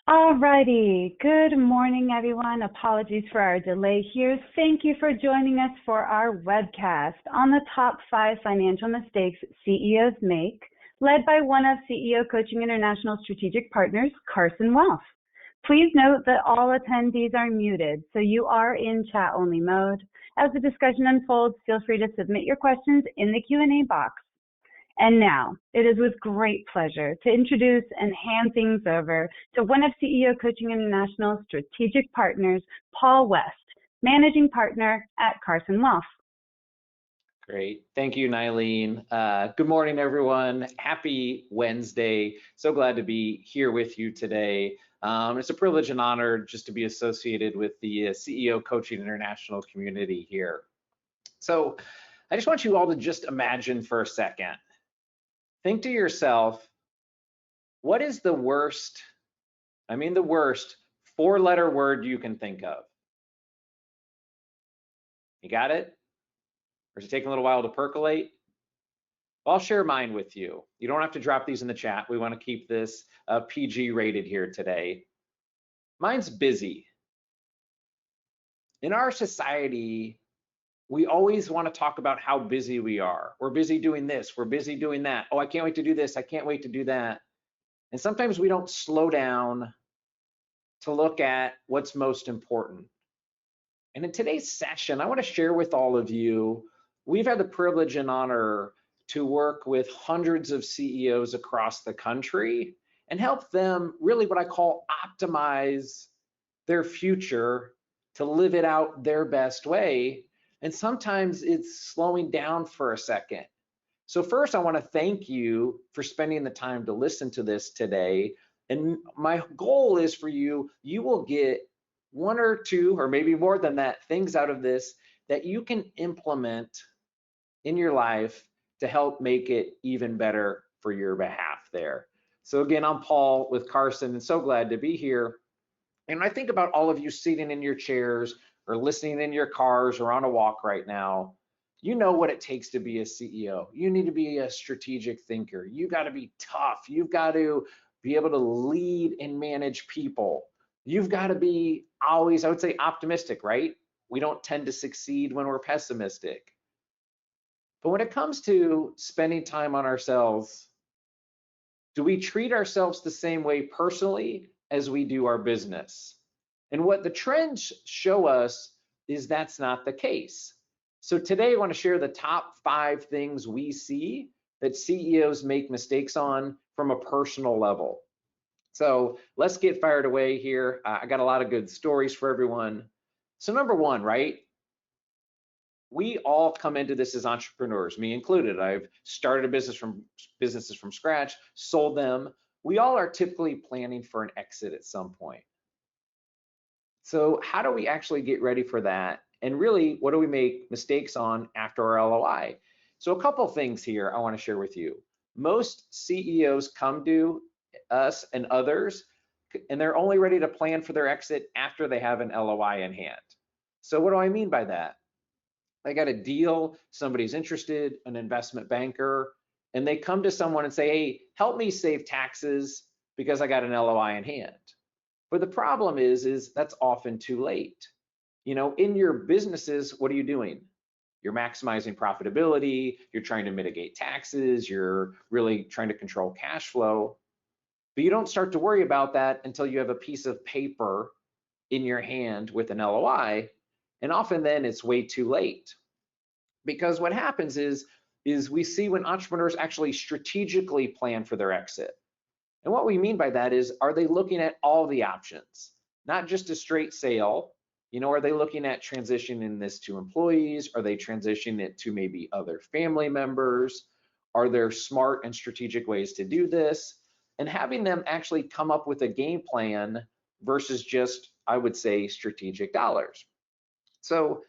Alrighty, good morning everyone. Apologies for our delay here. Thank you for joining us for our webcast on the top 5 financial mistakes CEOs make, led by one of CEO Coaching International strategic partners, Carson Wealth. Please note that all attendees are muted, so you are in chat only mode. As the discussion unfolds, feel free to submit your questions in the Q&A box. And now, it is with great pleasure to introduce and hand things over to one of CEO Coaching International's strategic partners, Paul West, Managing Partner at Carson Wealth. Great. Thank you, Nylene. Good morning, everyone. Happy Wednesday. So glad to be here with you today. It's a privilege and honor just to be associated with the CEO Coaching International community here. So I just want you all to just imagine for a second. Think to yourself, what is the worst, the worst 4-letter word you can think of? You got it? Or is it taking a little while to percolate? I'll share mine with you. You don't have to drop these in the chat. We want to keep this PG rated here today. Mine's busy. In our society, we always want to talk about how busy we are. We're busy doing this, we're busy doing that. Oh, I can't wait to do this, I can't wait to do that. And sometimes we don't slow down to look at what's most important. And in today's session, I want to share with all of you, we've had the privilege and honor to work with hundreds of CEOs across the country and help them really what I call optimize their future to live it out their best way. And sometimes it's slowing down for a second. So first, I want to thank you for spending the time to listen to this today. And my goal is for you, you will get 1 or 2, or maybe more than that, things out of this that you can implement in your life to help make it even better for your behalf there. So again, I'm Paul with Carson, and so glad to be here. And I think about all of you sitting in your chairs, or listening in your cars or on a walk right now, you know what it takes to be a CEO. You need to be a strategic thinker. You got to be tough. You've got to be able to lead and manage people. You've got to be always, I would say, optimistic, right? We don't tend to succeed when we're pessimistic. But when it comes to spending time on ourselves, do we treat ourselves the same way personally as we do our business? And what the trends show us is that's not the case. So today I want to share the top 5 things we see that CEOs make mistakes on from a personal level. So let's get fired away here. I got a lot of good stories for everyone. So number 1, right? We all come into this as entrepreneurs, me included. I've started a businesses from scratch, sold them. We all are typically planning for an exit at some point. So how do we actually get ready for that? And really, what do we make mistakes on after our LOI? So a couple things here I want to share with you. Most CEOs come to us and others, and they're only ready to plan for their exit after they have an LOI in hand. So what do I mean by that? They got a deal, somebody's interested, an investment banker, and they come to someone and say, hey, help me save taxes because I got an LOI in hand. But the problem is that's often too late. You know, in your businesses, what are you doing? You're maximizing profitability, you're trying to mitigate taxes, you're really trying to control cash flow. But you don't start to worry about that until you have a piece of paper in your hand with an LOI, and often then it's way too late. Because what happens is we see when entrepreneurs actually strategically plan for their exit. And what we mean by that is, are they looking at all the options, not just a straight sale? You know, are they looking at transitioning this to employees? Are they transitioning it to maybe other family members? Are there smart and strategic ways to do this? And having them actually come up with a game plan versus just, I would say, strategic dollars. So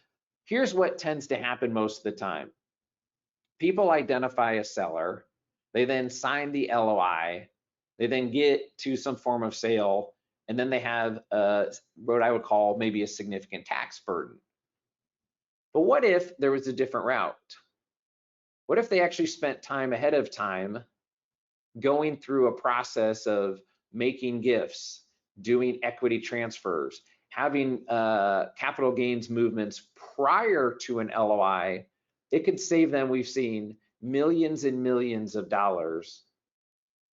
here's what tends to happen most of the time. People identify a seller, they then sign the LOI, they then get to some form of sale, and then they have what I would call maybe a significant tax burden. But what if there was a different route? What if they actually spent time ahead of time going through a process of making gifts, doing equity transfers, having capital gains movements prior to an LOI, it could save them, we've seen, millions and millions of dollars,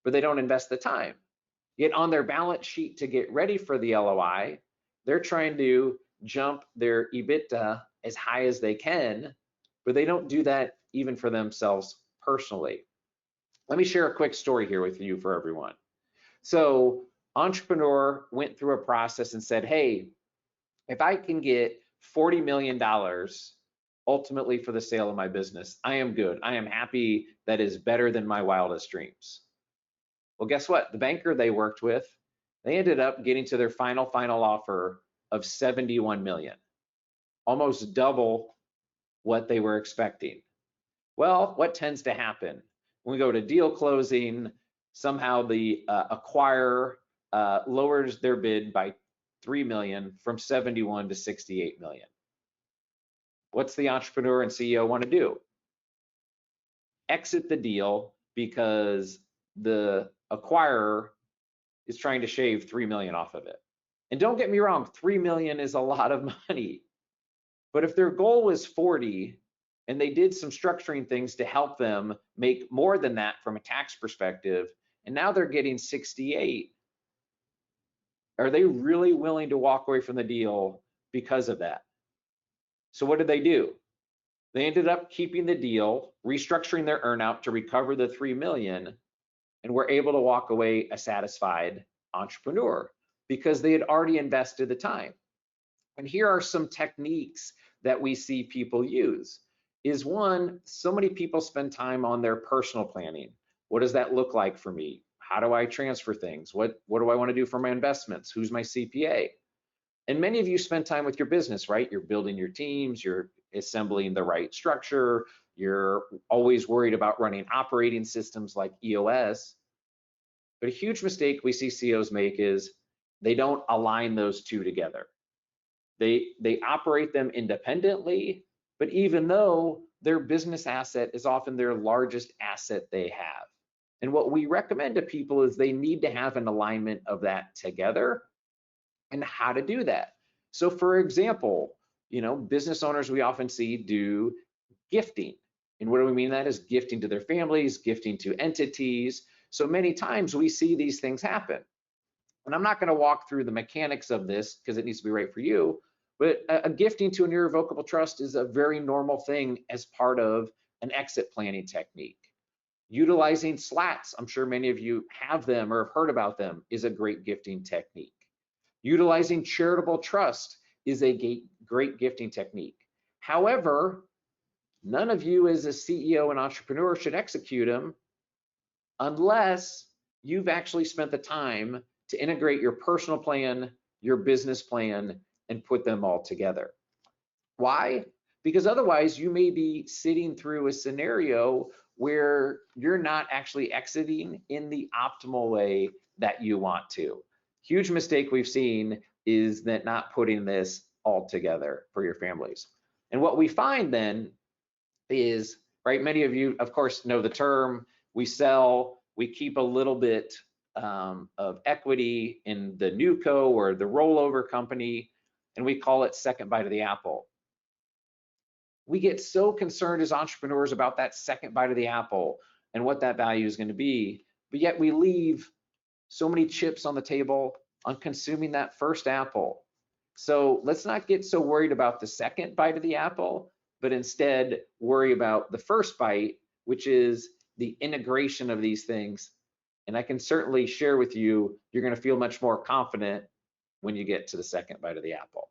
but they don't invest the time. Yet on their balance sheet to get ready for the LOI, they're trying to jump their EBITDA as high as they can, but they don't do that even for themselves personally. Let me share a quick story here with you for everyone. So entrepreneur went through a process and said, hey, if I can get $40 million ultimately for the sale of my business, I am good. I am happy. That is better than my wildest dreams. Well, guess what? The banker they worked with, they ended up getting to their final offer of 71 million, almost double what they were expecting. Well, what tends to happen? When we go to deal closing, somehow the acquirer lowers their bid by 3 million from 71 to 68 million. What's the entrepreneur and CEO want to do? Exit the deal because the acquirer is trying to shave 3 million off of it. And don't get me wrong, 3 million is a lot of money. But if their goal was 40 and they did some structuring things to help them make more than that from a tax perspective, and now they're getting 68, are they really willing to walk away from the deal because of that? So what did they do? They ended up keeping the deal, restructuring their earnout to recover the 3 million, and were able to walk away a satisfied entrepreneur because they had already invested the time. And here are some techniques that we see people use. Is one, so many people spend time on their personal planning. What does that look like for me? How do I transfer things? What do I want to do for my investments? Who's my CPA? And many of you spend time with your business, right? You're building your teams, you're assembling the right structure, you're always worried about running operating systems like EOS. But a huge mistake we see CEOs make is they don't align those two together. They operate them independently, but even though their business asset is often their largest asset they have. And what we recommend to people is they need to have an alignment of that together and how to do that. So for example, business owners we often see do gifting. And what do we mean that is gifting to their families, gifting to entities. So many times we see these things happen. And I'm not going to walk through the mechanics of this because it needs to be right for you, but a gifting to an irrevocable trust is a very normal thing as part of an exit planning technique. Utilizing slats, I'm sure many of you have them or have heard about them, is a great gifting technique. Utilizing charitable trust is a great gifting technique. However, none of you as a CEO and entrepreneur should execute them unless you've actually spent the time to integrate your personal plan, your business plan, and put them all together. Why? Because otherwise you may be sitting through a scenario where you're not actually exiting in the optimal way that you want to. Huge mistake we've seen is that not putting this all together for your families. And what we find then is, right, many of you, of course, know the term, we sell, we keep a little bit of equity in the new co or the rollover company, and we call it second bite of the apple. We get so concerned as entrepreneurs about that second bite of the apple and what that value is going to be, but yet we leave so many chips on the table on consuming that first apple. So let's not get so worried about the second bite of the apple, but instead worry about the first bite, which is the integration of these things. And I can certainly share with you, you're going to feel much more confident when you get to the second bite of the apple.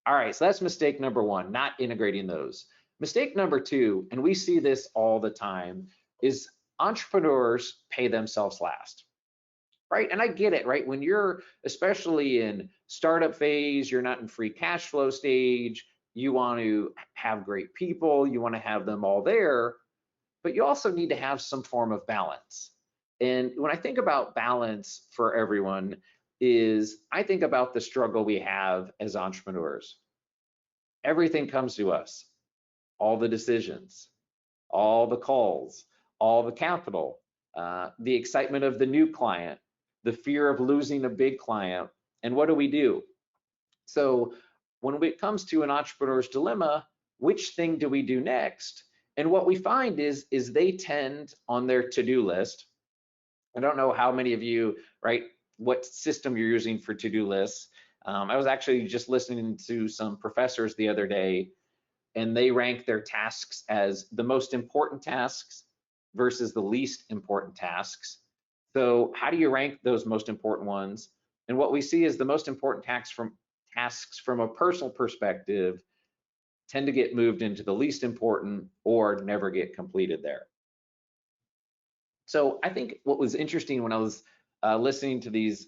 All right, so that's mistake number one, not integrating those. Mistake number two, and we see this all the time, is entrepreneurs pay themselves last, right? And I get it, right? When you're especially in startup phase, you're not in free cash flow stage, you want to have great people, you want to have them all there, but you also need to have some form of balance. And when I think about balance for everyone, I think about the struggle we have as entrepreneurs. Everything comes to us, all the decisions, all the calls, all the capital, the excitement of the new client, the fear of losing a big client. And what do? So when it comes to an entrepreneur's dilemma, which thing do we do next? And what we find is they tend on their to-do list. I don't know how many of you, right, what system you're using for to-do lists. I was actually just listening to some professors the other day, and they rank their tasks as the most important tasks versus the least important tasks. So how do you rank those most important ones? And what we see is the most important tasks from a personal perspective tend to get moved into the least important or never get completed there. So I think what was interesting when I was listening to these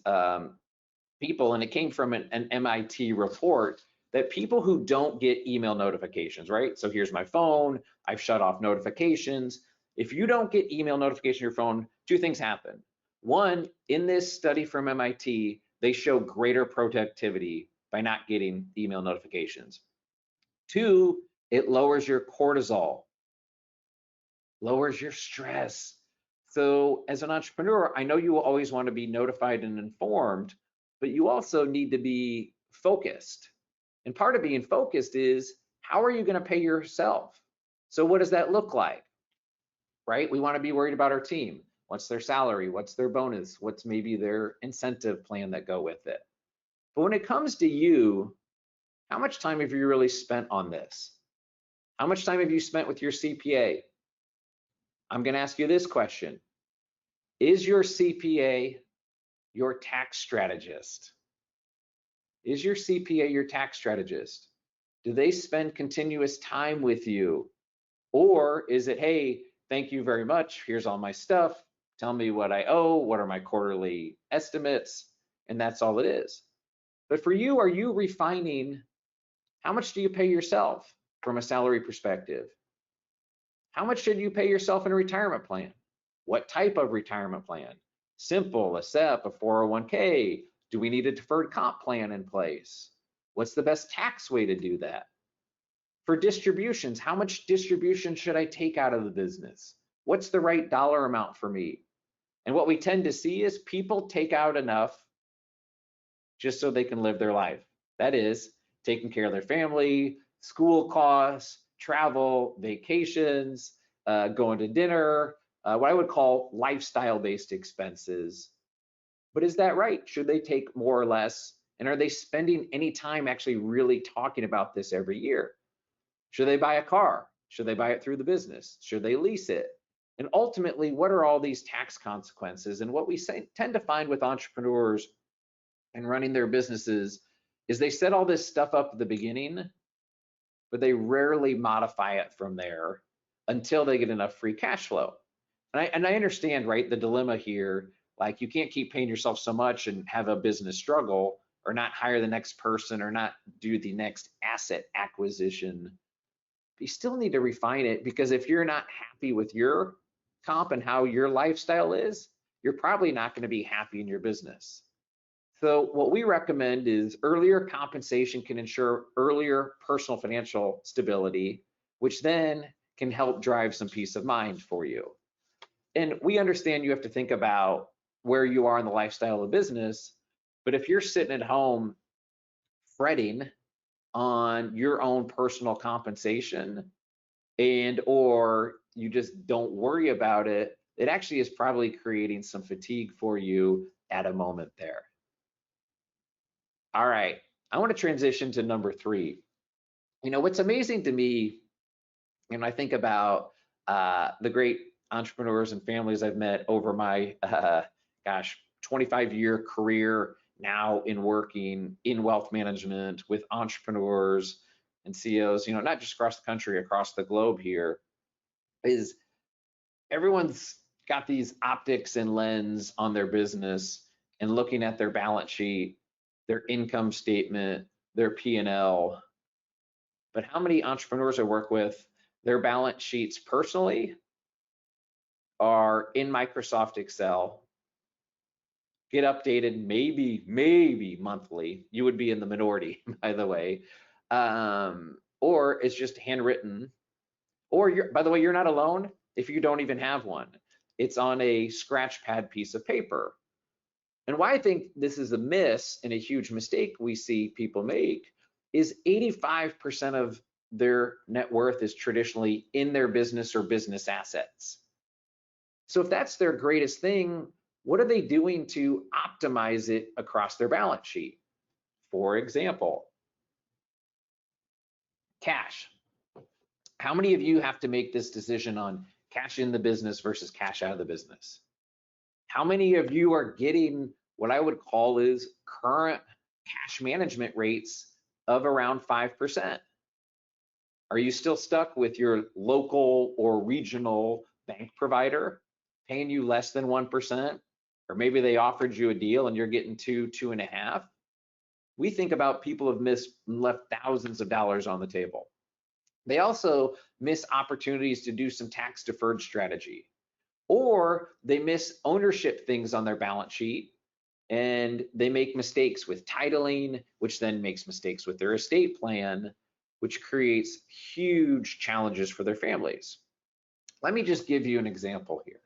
people, and it came from an MIT report, that people who don't get email notifications, right? So here's my phone, I've shut off notifications. If you don't get email notification on your phone, two things happen. One, in this study from MIT, they show greater productivity by not getting email notifications. Two, it lowers your cortisol, lowers your stress. So as an entrepreneur, I know you will always want to be notified and informed, but you also need to be focused. And part of being focused is, how are you going to pay yourself? So what does that look like, right? We want to be worried about our team. What's their salary? What's their bonus? What's maybe their incentive plan that go with it? But when it comes to you, how much time have you really spent on this? How much time have you spent with your CPA? I'm going to ask you this question. Is your CPA your tax strategist? Is your CPA your tax strategist? Do they spend continuous time with you? Or is it, hey, thank you very much, here's all my stuff, tell me what I owe, what are my quarterly estimates, and that's all it is. But for you, are you refining how much do you pay yourself from a salary perspective? How much should you pay yourself in a retirement plan? What type of retirement plan? Simple, a SEP, a 401k? Do we need a deferred comp plan in place? What's the best tax way to do that? For distributions, how much distribution should I take out of the business? What's the right dollar amount for me? And what we tend to see is people take out enough just so they can live their life. That is, taking care of their family, school costs, travel, vacations, going to dinner, what I would call lifestyle-based expenses. But is that right? Should they take more or less? And are they spending any time actually really talking about this every year? Should they buy a car? Should they buy it through the business? Should they lease it? And ultimately, what are all these tax consequences? And what we tend to find with entrepreneurs and running their businesses is they set all this stuff up at the beginning, but they rarely modify it from there until they get enough free cash flow. And I understand, right, the dilemma here, like you can't keep paying yourself so much and have a business struggle or not hire the next person or not do the next asset acquisition. But you still need to refine it, because if you're not happy with your comp and how your lifestyle is, you're probably not going to be happy in your business. So what we recommend is earlier compensation can ensure earlier personal financial stability, which then can help drive some peace of mind for you. And we understand you have to think about where you are in the lifestyle of business, but if you're sitting at home fretting on your own personal compensation and or you just don't worry about it, it actually is probably creating some fatigue for you at a moment there. All right, I want to transition to number 3. You know, what's amazing to me, and I think about the great entrepreneurs and families I've met over my, 25-year career now in working in wealth management with entrepreneurs and CEOs, you know, not just across the country, across the globe here, is everyone's got these optics and lens on their business and looking at their balance sheet, their income statement, their P&L. But how many entrepreneurs I work with, their balance sheets personally are in Microsoft Excel, get updated maybe monthly. You would be in the minority, by the way. Or it's just handwritten. Or by the way, you're not alone if you don't even have one. It's on a scratch pad piece of paper. And why I think this is a miss and a huge mistake we see people make is 85% of their net worth is traditionally in their business or business assets. So if that's their greatest thing, what are they doing to optimize it across their balance sheet? For example, cash. How many of you have to make this decision on cash in the business versus cash out of the business? How many of you are getting what I would call is current cash management rates of around 5%? Are you still stuck with your local or regional bank provider paying you less than 1%? Or maybe they offered you a deal and you're getting 2.5%. We think about people have left thousands of dollars on the table. They also miss opportunities to do some tax deferred strategy, or they miss ownership things on their balance sheet and they make mistakes with titling, which then makes mistakes with their estate plan, which creates huge challenges for their families. Let me just give you an example here.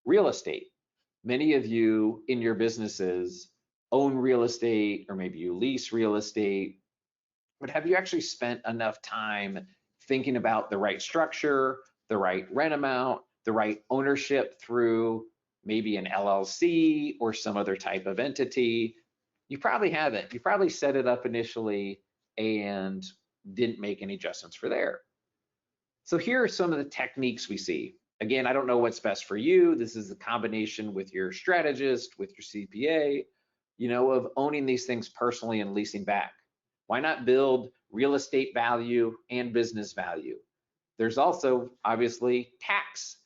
Real estate. Many of you in your businesses own real estate, or maybe you lease real estate, but have you actually spent enough time thinking about the right structure, the right rent amount, the right ownership through maybe an LLC or some other type of entity? You probably haven't. You probably set it up initially and didn't make any adjustments for there. So here are some of the techniques we see. Again, I don't know what's best for you. This is a combination with your strategist, with your CPA, of owning these things personally and leasing back. Why not build real estate value and business value? There's also obviously tax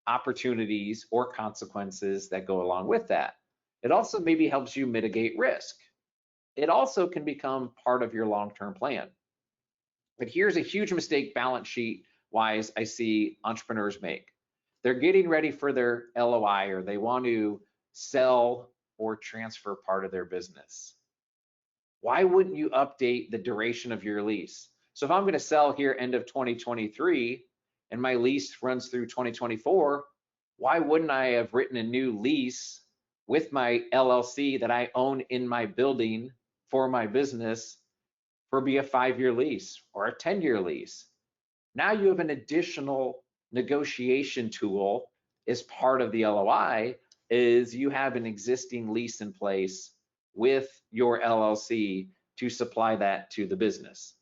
opportunities or consequences that go along with that. It also maybe helps you mitigate risk. It also can become part of your long-term plan. But here's a huge mistake balance sheet wise I see entrepreneurs make. They're getting ready for their LOI, or they want to sell or transfer part of their business. Why wouldn't you update the duration of your lease? So if I'm going to sell here end of 2023 and my lease runs through 2024, why wouldn't I have written a new lease with my LLC that I own in my building for my business for be a 5-year lease or a 10-year lease? Now you have an additional negotiation tool as part of the LOI, is you have an existing lease in place with your LLC to supply that to the business.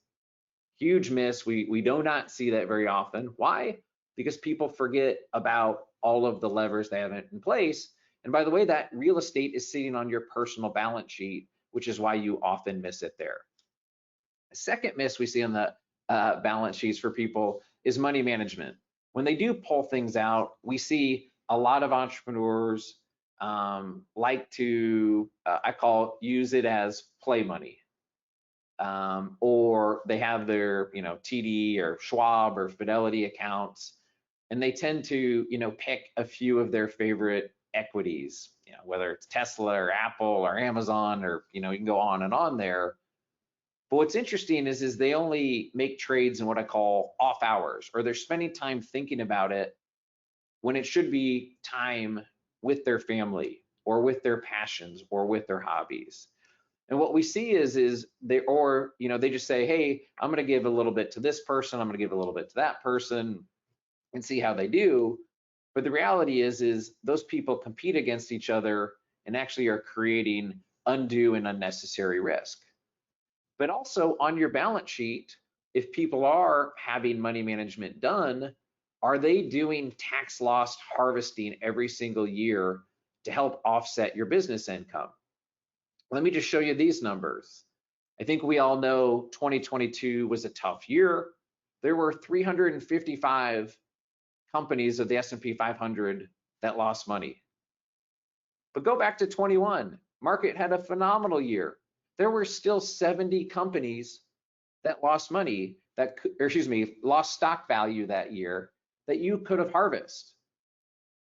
Huge miss. We do not see that very often. Why? Because people forget about all of the levers they have in place. And by the way, that real estate is sitting on your personal balance sheet, which is why you often miss it there. The second miss we see on the balance sheets for people is money management. When they do pull things out, we see a lot of entrepreneurs like to, use it as play money. Or they have their, TD or Schwab or Fidelity accounts, and they tend to, pick a few of their favorite equities, whether it's Tesla or Apple or Amazon, or, you can go on and on there. But what's interesting is they only make trades in what I call off hours, or they're spending time thinking about it when it should be time with their family or with their passions or with their hobbies. And what we see is they just say, hey, I'm going to give a little bit to this person, I'm going to give a little bit to that person, and see how they do. But the reality is those people compete against each other and actually are creating undue and unnecessary risk. But also on your balance sheet, if people are having money management done, are they doing tax loss harvesting every single year to help offset your business income? Let me just show you these numbers. I think we all know 2022 was a tough year. There were 355 companies of the S&P 500 that lost money. But go back to 21, market had a phenomenal year. There were still 70 companies that lost money, lost stock value that year that you could have harvested.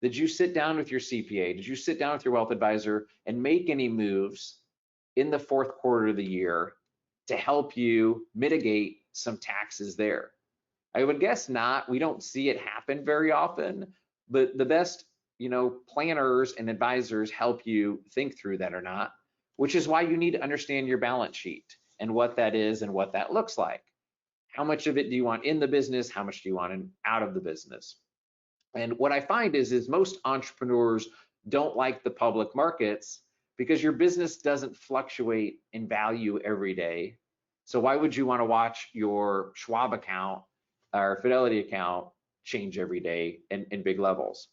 Did you sit down with your CPA? Did you sit down with your wealth advisor and make any moves in the fourth quarter of the year to help you mitigate some taxes there? I would guess not. We don't see it happen very often, but the best, planners and advisors help you think through that or not, which is why you need to understand your balance sheet and what that is and what that looks like. How much of it do you want in the business? How much do you want out of the business? And what I find is most entrepreneurs don't like the public markets because your business doesn't fluctuate in value every day. So why would you want to watch your Schwab account or Fidelity account change every day in big levels?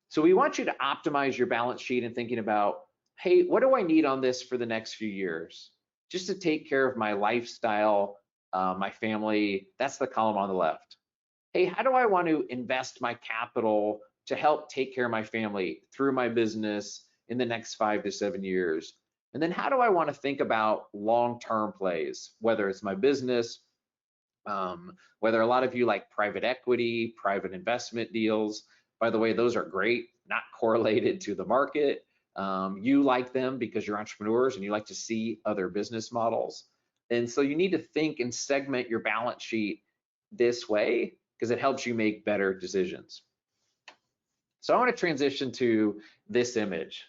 So we want you to optimize your balance sheet and thinking about, hey, what do I need on this for the next few years? Just to take care of my lifestyle, my family. That's the column on the left. Hey, how do I want to invest my capital to help take care of my family through my business in the next 5 to 7 years? And then how do I want to think about long-term plays, whether it's my business, whether a lot of you like private equity, private investment deals. By the way, those are great, not correlated to the market. You like them because you're entrepreneurs and you like to see other business models. And so you need to think and segment your balance sheet this way because it helps you make better decisions. So I want to transition to this image.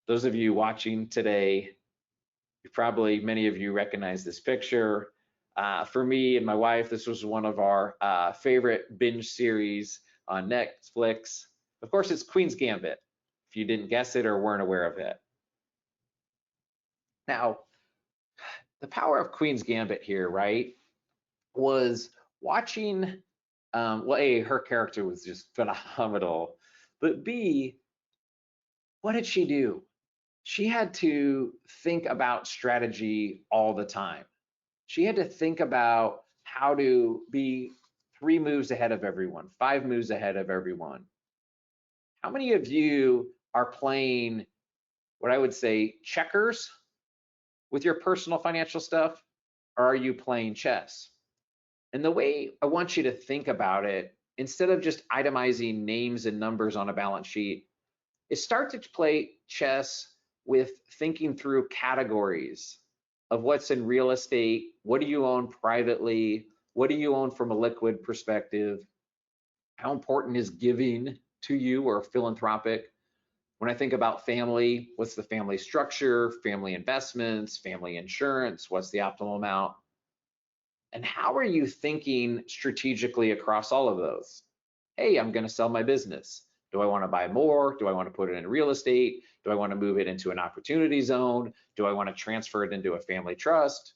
Those of you watching today, many of you recognize this picture. For me and my wife, this was one of our favorite binge series on Netflix. Of course, it's Queen's Gambit, if you didn't guess it or weren't aware of it. Now, the power of Queen's Gambit here, right, was watching, well, A, her character was just phenomenal, but B, what did she do? She had to think about strategy all the time. She had to think about how to be 3 moves ahead of everyone, 5 moves ahead of everyone. How many of you are playing what I would say checkers with your personal financial stuff, or are you playing chess? And the way I want you to think about it, instead of just itemizing names and numbers on a balance sheet, is start to play chess with thinking through categories of what's in real estate, what do you own privately, what do you own from a liquid perspective, how important is giving to you or philanthropic. When I think about family, what's the family structure, family investments, family insurance, what's the optimal amount? And how are you thinking strategically across all of those? Hey, I'm going to sell my business. Do I want to buy more? Do I want to put it in real estate? Do I want to move it into an opportunity zone? Do I want to transfer it into a family trust?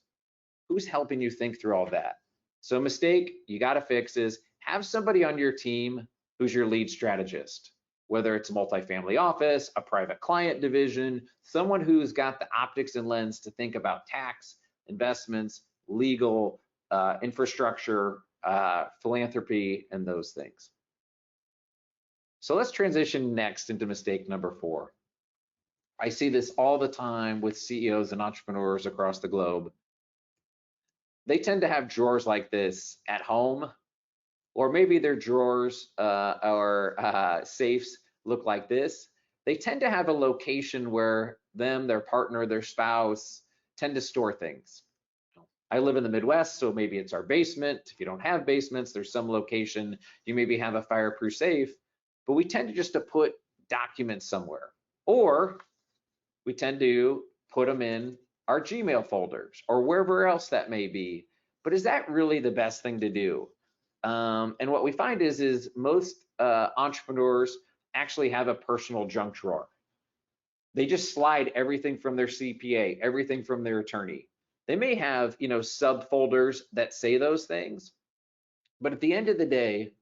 Who's helping you think through all that? So mistake you got to fix is have somebody on your team who's your lead strategist, whether it's a multifamily office, a private client division, someone who's got the optics and lens to think about tax, investments, legal, infrastructure, philanthropy, and those things. So let's transition next into mistake number 4. I see this all the time with CEOs and entrepreneurs across the globe. They tend to have drawers like this at home, or maybe their drawers or safes look like this. They tend to have a location where them, their partner, their spouse tend to store things. I live in the Midwest, so maybe it's our basement. If you don't have basements, there's some location. You maybe have a fireproof safe, but we tend to just to put documents somewhere, or we tend to put them in our Gmail folders or wherever else that may be. But is that really the best thing to do? And what we find is most entrepreneurs actually have a personal junk drawer. They just slide everything from their CPA, everything from their attorney. They may have, subfolders that say those things, but at the end of the day,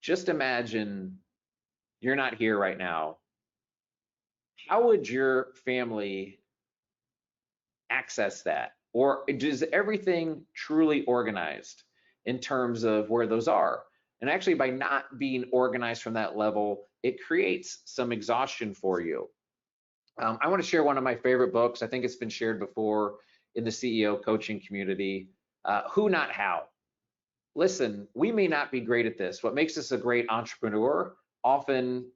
just imagine you're not here right now. How would your family access that? Or is everything truly organized in terms of where those are? And actually, by not being organized from that level, it creates some exhaustion for you. I want to share one of my favorite books. I think it's been shared before in the CEO coaching community, Who Not How. Listen, we may not be great at this. What makes us a great entrepreneur often,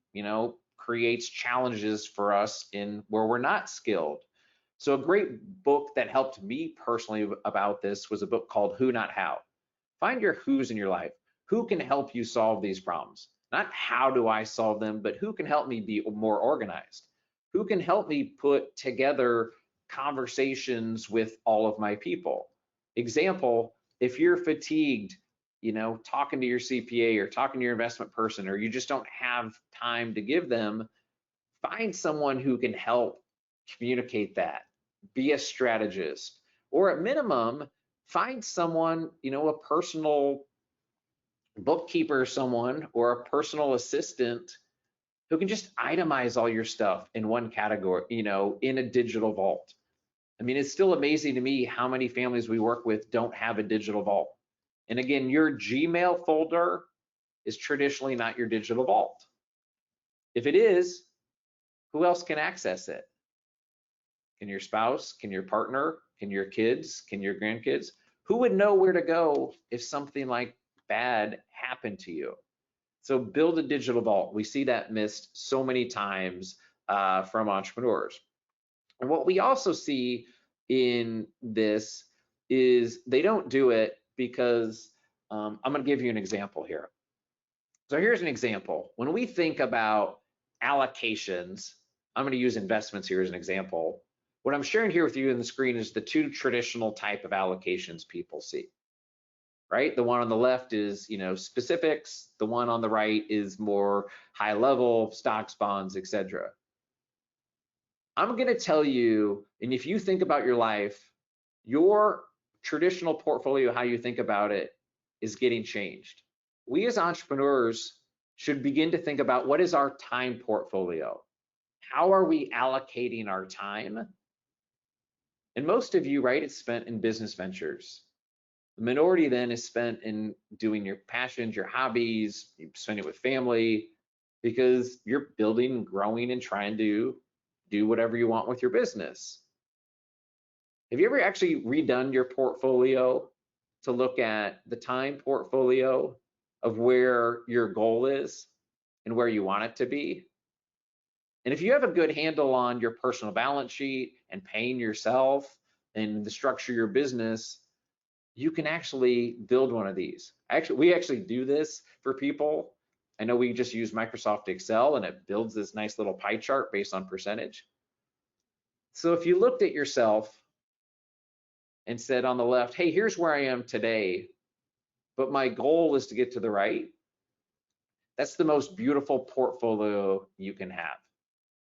creates challenges for us in where we're not skilled. So a great book that helped me personally about this was a book called Who Not How. Find your who's in your life. Who can help you solve these problems? Not how do I solve them, but who can help me be more organized? Who can help me put together conversations with all of my people? Example, if you're fatigued, talking to your CPA or talking to your investment person, or you just don't have time to give them, find someone who can help communicate that, be a strategist, or at minimum, find someone, a personal bookkeeper, someone, or a personal assistant who can just itemize all your stuff in one category, in a digital vault. I mean, it's still amazing to me how many families we work with don't have a digital vault. And again, your Gmail folder is traditionally not your digital vault. If it is, who else can access it? Can your spouse? Can your partner? Can your kids? Can your grandkids? Who would know where to go if something like bad happened to you? So build a digital vault. We see that missed so many times from entrepreneurs. And what we also see in this is they don't do it because I'm going to give you an example here. So here's an example. When we think about allocations, I'm going to use investments here as an example. What I'm sharing here with you on the screen is the two traditional type of allocations people see. Right? The one on the left is, specifics. The one on the right is more high level, stocks, bonds, etc. I'm going to tell you, and if you think about your life, your traditional portfolio, how you think about it, is getting changed. We as entrepreneurs should begin to think about what is our time portfolio? How are we allocating our time? And most of you, right, it's spent in business ventures. The minority then is spent in doing your passions, your hobbies, you spend it with family because you're building, growing, and trying to do whatever you want with your business. Have you ever actually redone your portfolio to look at the time portfolio of where your goal is and where you want it to be? And if you have a good handle on your personal balance sheet and paying yourself and the structure of your business, you can actually build one of these. We actually do this for people. I know we just use Microsoft Excel and it builds this nice little pie chart based on percentage. So if you looked at yourself and said on the left, hey, here's where I am today, but my goal is to get to the right, that's the most beautiful portfolio you can have.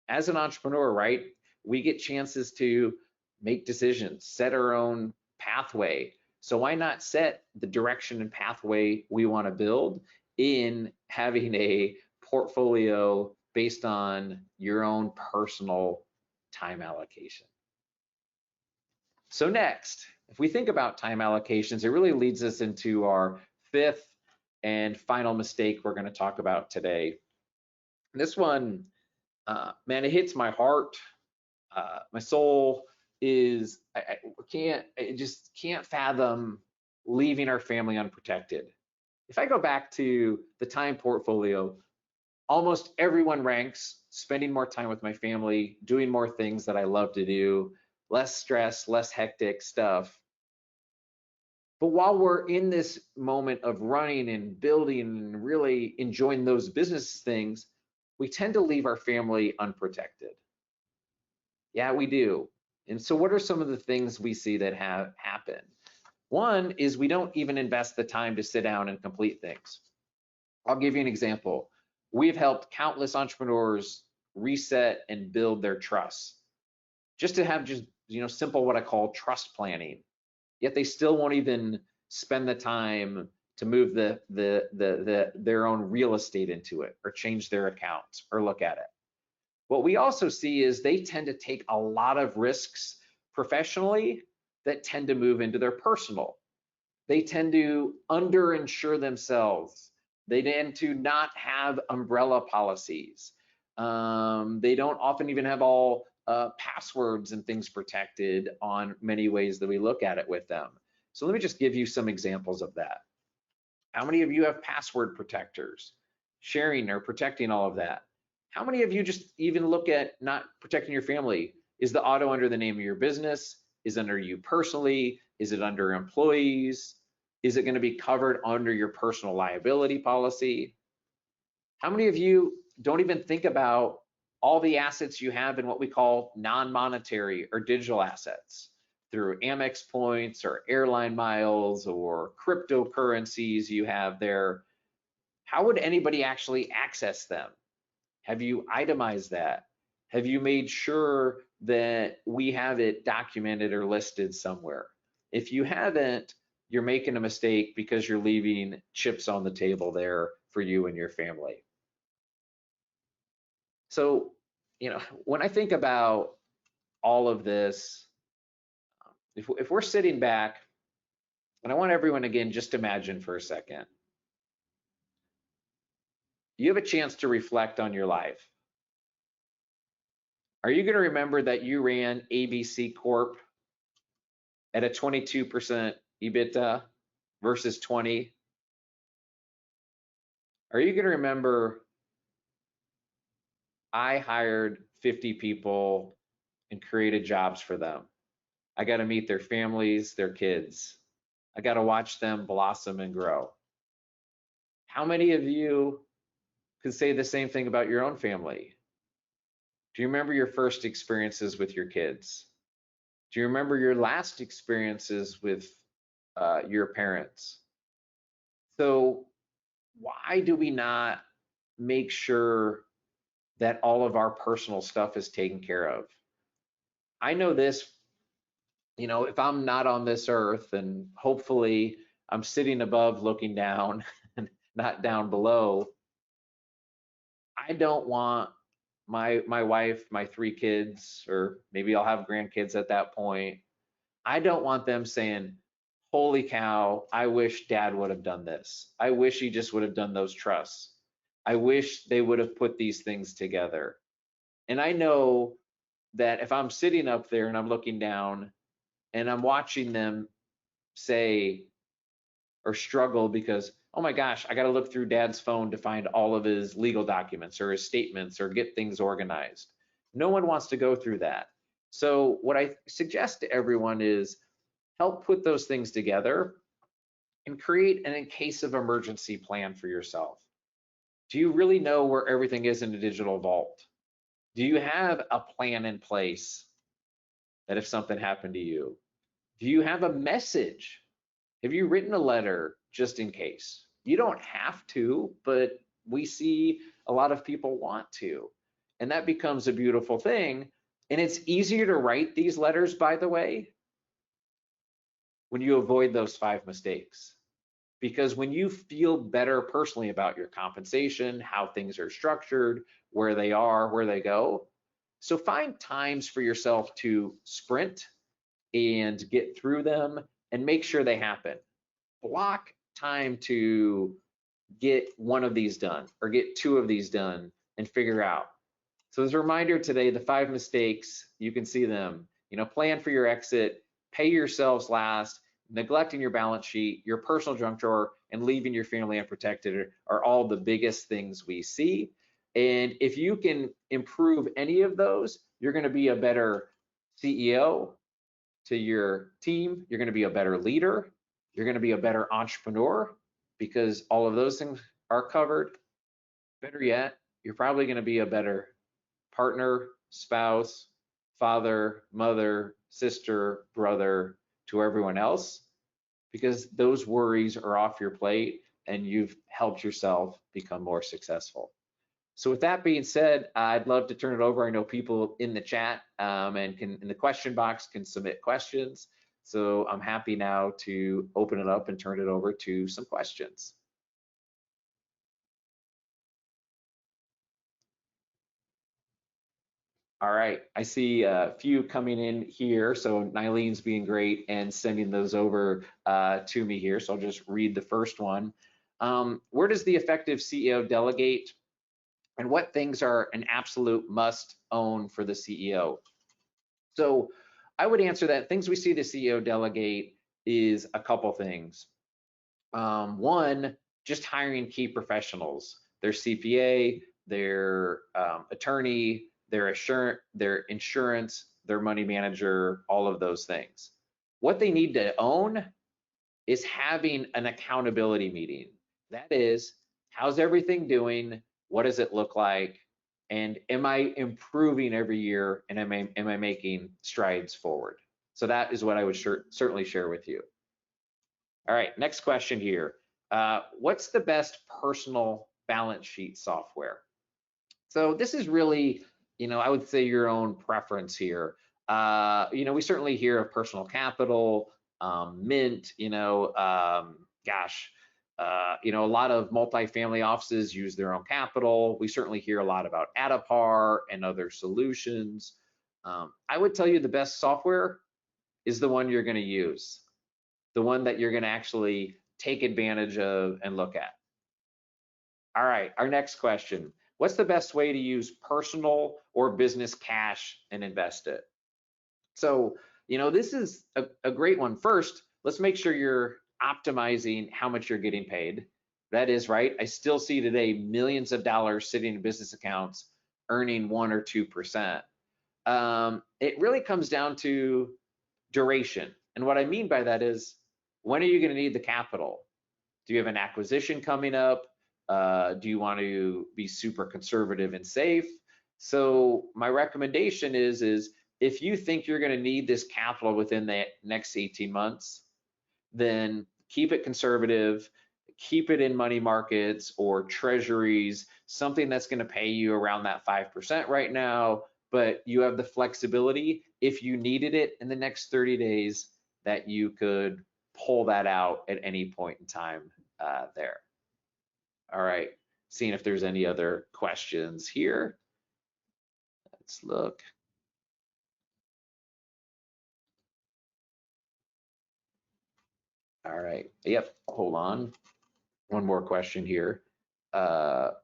As an entrepreneur, right, we get chances to make decisions, set our own pathway. So why not set the direction and pathway we want to build in having a portfolio based on your own personal time allocation? So next, if we think about time allocations, it really leads us into our fifth and final mistake we're going to talk about today. This one, man, it hits my heart. My soul is, I just can't fathom leaving our family unprotected. If I go back to the time portfolio, almost everyone ranks spending more time with my family, doing more things that I love to do, less stress, less hectic stuff. But while we're in this moment of running and building and really enjoying those business things, we tend to leave our family unprotected. Yeah, we do. And so what are some of the things we see that have happened? One is we don't even invest the time to sit down and complete things. I'll give you an example. We've helped countless entrepreneurs reset and build their trust. Just to have simple what I call trust planning. Yet they still won't even spend the time to move their own real estate into it or change their accounts or look at it. What we also see is they tend to take a lot of risks professionally that tend to move into their personal. They tend to underinsure themselves. They tend to not have umbrella policies. They don't often even have all passwords and things protected on many ways that we look at it with them. So let me just give you some examples of that. How many of you have password protectors, sharing or protecting all of that? How many of you just even look at not protecting your family? Is the auto under the name of your business? Is it under you personally? Is it under employees? Is it going to be covered under your personal liability policy? How many of you don't even think about all the assets you have in what we call non-monetary or digital assets through Amex points or airline miles or cryptocurrencies you have there? How would anybody actually access them? Have you itemized that? Have you made sure that we have it documented or listed somewhere? If you haven't, you're making a mistake because you're leaving chips on the table there for you and your family. So, when I think about all of this, if we're sitting back, and I want everyone again, just imagine for a second, you have a chance to reflect on your life. Are you going to remember that you ran ABC Corp at a 22% EBITDA versus 20? Are you going to remember I hired 50 people and created jobs for them? I got to meet their families, their kids. I got to watch them blossom and grow. How many of you could say the same thing about your own family? Do you remember your first experiences with your kids? Do you remember your last experiences with your parents? So why do we not make sure that all of our personal stuff is taken care of? I know this, if I'm not on this earth, and hopefully I'm sitting above looking down and not down below, I don't want my wife, my 3 kids, or maybe I'll have grandkids at that point. I don't want them saying, holy cow, I wish dad would have done this. I wish he just would have done those trusts. I wish they would have put these things together. And I know that if I'm sitting up there and I'm looking down and I'm watching them say or struggle because, oh my gosh, I got to look through dad's phone to find all of his legal documents or his statements or get things organized. No one wants to go through that. So what I suggest to everyone is help put those things together and create an in case of emergency plan for yourself. Do you really know where everything is in a digital vault? Do you have a plan in place that if something happened to you? Do you have a message? Have you written a letter just in case? You don't have to, but we see a lot of people want to. And that becomes a beautiful thing. And it's easier to write these letters, by the way, when you avoid those 5 mistakes. Because when you feel better personally about your compensation, how things are structured, where they are, where they go. So find times for yourself to sprint and get through them and make sure they happen. Block time to get 1 of these done or get 2 of these done and figure out. So as a reminder today, the 5 mistakes, you can see them. Plan for your exit, pay yourselves last, neglecting your balance sheet, your personal junk drawer, and leaving your family unprotected are all the biggest things we see. And if you can improve any of those, you're going to be a better CEO to your team. You're going to be a better leader. You're going to be a better entrepreneur because all of those things are covered. Better yet, you're probably going to be a better partner, spouse, father, mother, sister, brother to everyone else, because those worries are off your plate and you've helped yourself become more successful. So with that being said, I'd love to turn it over. I know people in the chat and in the question box can submit questions. So I'm happy now to open it up and turn it over to some questions. All right, I see a few coming in here. So Nylene's being great and sending those over to me here. So I'll just read the first one. Where does the effective CEO delegate, and what things are an absolute must own for the CEO? So I would answer that things we see the CEO delegate is a couple things. One, just hiring key professionals, their CPA, their attorney, their insurance, their money manager, all of those things. What they need to own is having an accountability meeting. That is, how's everything doing? What does it look like? And am I improving every year? And am I making strides forward? So that is what I would certainly share with you. All right, next question here. What's the best personal balance sheet software? So this is really, I would say your own preference here. We certainly hear of Personal Capital, Mint, a lot of multifamily offices use their own capital. We certainly hear a lot about Adapar and other solutions. I would tell you the best software is the one you're going to use, the one that you're going to actually take advantage of and look at. All right, our next question. What's the best way to use personal or business cash and invest it? So, this is a great one. First, let's make sure you're optimizing how much you're getting paid. That is right. I still see today millions of dollars sitting in business accounts earning 1 or 2%. It really comes down to duration. And what I mean by that is, when are you going to need the capital? Do you have an acquisition coming up? Do you want to be super conservative and safe? So my recommendation is if you think you're going to need this capital within the next 18 months, then keep it conservative, keep it in money markets or treasuries, something that's going to pay you around that 5% right now, but you have the flexibility if you needed it in the next 30 days that you could pull that out at any point in time there. All right, seeing if there's any other questions here. Let's look. All right, yep, hold on. One more question here. Tell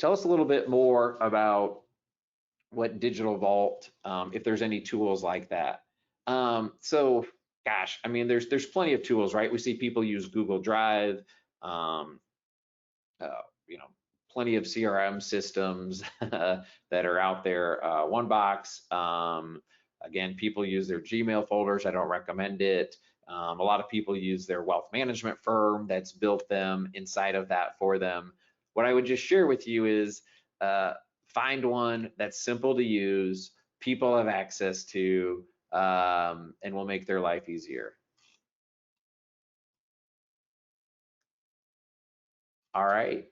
us a little bit more about what Digital Vault, if there's any tools like that. So, gosh, I mean, there's plenty of tools, right? We see people use Google Drive, plenty of CRM systems that are out there. OneBox, again, people use their Gmail folders. I don't recommend it. A lot of people use their wealth management firm that's built them inside of that for them. What I would just share with you is find one that's simple to use, people have access to, and will make their life easier. All right.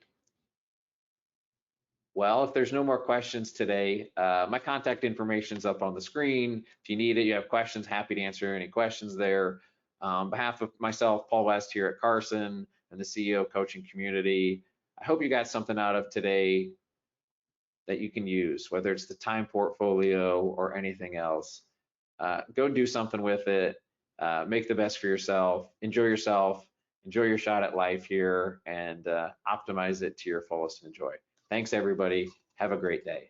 Well, if there's no more questions today, my contact information is up on the screen. If you need it, you have questions, happy to answer any questions there. On behalf of myself, Paul West here at Carson and the CEO Coaching Community, I hope you got something out of today that you can use, whether it's the time portfolio or anything else. Go do something with it, make the best for yourself, enjoy your shot at life here, and optimize it to your fullest and enjoy. Thanks, everybody. Have a great day.